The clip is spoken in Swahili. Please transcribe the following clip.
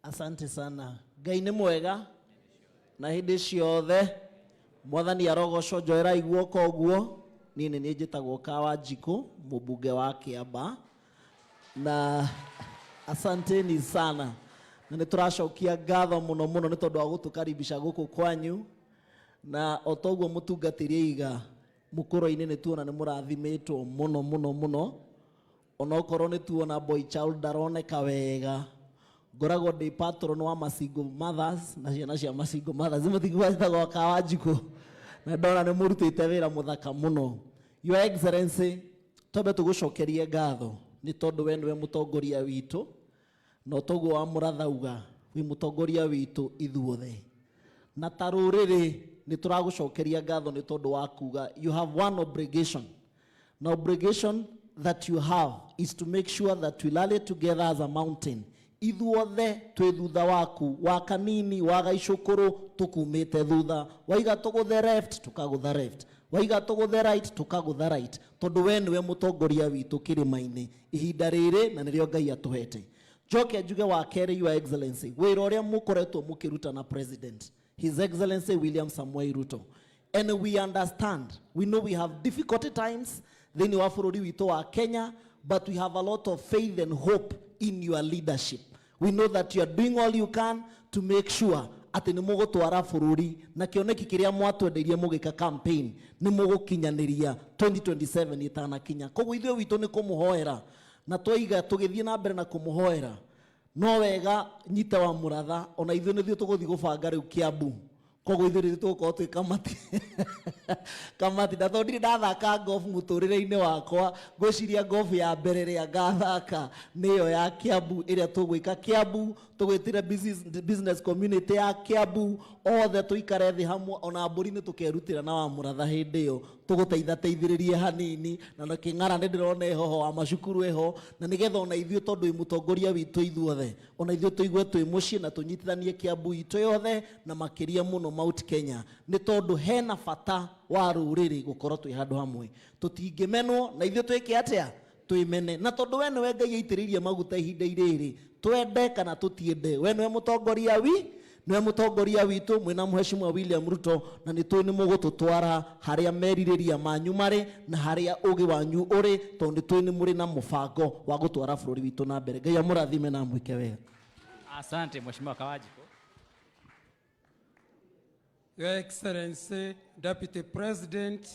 Asante sana. Ngai nĩ mwega na hĩndĩ ciothe mwathani arogocwo njoera iguoka ũguo. Niĩ nĩ njĩtagwo Kawanjikũ, mũmbunge wa Kĩamba, na asanteni sana na nĩ tũracokia ngatho mũno mũno nĩ tondũ wa gũtũkaribisha gũkũ kwanyu, na o ta ũguo mũtungatĩri iga mũkũro-inĩ nĩ tuona nĩ mũrathimĩtwo mũno mũno mũno. Ona okorwo nĩ tuona boy child ndaroneka wega, ngoragwo ndĩ patron wa Masingo Mothers na ciana cia Masingo Mothers mũtigwetagwo Kawanjikũ, na ndona nĩ mũrutĩte wĩra mũthaka mũno. Your Excellency, twambe tũgũcokerie ngatho nĩ tondũ we nĩwe mũtongoria witũ, na toguo wa mũrathauga wĩ mũtongoria witũ ithuothe, na ta rũrĩrĩ nĩ tũragũcokeria ngatho nĩ tondũ wa kuga you have one obligation. The obligation that you have is to make sure that we rally together as a mountain. Ithuothe twĩ thutha waku, wa kanini wa gaicũkũrũ tũkumĩte thutha, waiga tũgũthe left tũkagũtha left, waiga tũgũthe right tũkagũtha right, tondũ we nĩwe mũtongoria witũ kĩrĩma-inĩ ihinda rĩrĩ na nĩrĩo Ngai atũhete. Njoke njuge wa kerĩ, Your Excellency, wĩra ũrĩa mũkoretwo mũkĩruta na President His Excellency William Samoei Ruto, and we understand, we know we have difficult times thĩinĩ wa bũrũri witũ wa Kenya, but we have a lot of faith and hope in your leadership. We know that you are doing all you can to make sure atĩ nĩ mũgũtwara bũrũri na kĩoneki kĩrĩa mwatwendeirie mũgĩka campaign nĩ mũgũkinyanĩria 2027 ĩtanakinya. Koguo ithuĩ witũ nĩ kũmũhoera na twaiga tũgĩthiĩ na mbere na kũmũhoera, no wega nyite wa mũratha, ona ithuĩ nĩthuĩ tũgũthiĩ gũbanga rĩu Kiambu. Koguo ithuĩ nĩ tũgũkorwo twĩ kamati kamati, na tondũ ndirĩ ndathaka golf mũtũrĩre-inĩ wakwa, ngwĩciria golf ya mbere rĩa ngathaka nĩyo ya Kiambu ĩrĩa tũgwĩka Kiambu, tũgwĩtire business community ya Kiambu, othe tũikare thĩ hamwe, ona mbũri nĩ tũkerutĩra na wa mũratha hĩndĩ ĩyo tũgũteithĩrĩrie hanini, na Kĩng'ara nĩ ndĩrona eho wa macukuru eho, na nĩgetha ona ithuĩ tondũ mũtongoria witũ ithuothe, ona ithuĩ tũigue twĩ mũciĩ na tũnyitithanie Kiambu itũ yothe, na makĩria mũno Mount Kenya, nĩ tondũ hena bata wa rũrĩrĩ gũkorwo twĩ handũ hamwe. Tũtingĩmenwo na ithuĩ twĩke atĩa twĩmene, na tondũ we nĩwe Ngai aitĩrĩirie maguta ihinda irĩrĩ, twende kana tũtiende, we nĩwe mũtongoria witũ mwĩna Mheshimiwa William Ruto, na nĩ tũĩ nĩ mũgũtũtwara harĩa merirĩria manyu marĩ na harĩa ũgĩ wanyu ũrĩ, tondũ nĩ tũĩ nĩ mũrĩ na mũbango wa gũtwara bũrũri witũ na mbere. Ngai amũrathime na mwĩke wega. Asante Mheshimiwa Kawanjikũ. Your Excellency, Deputy President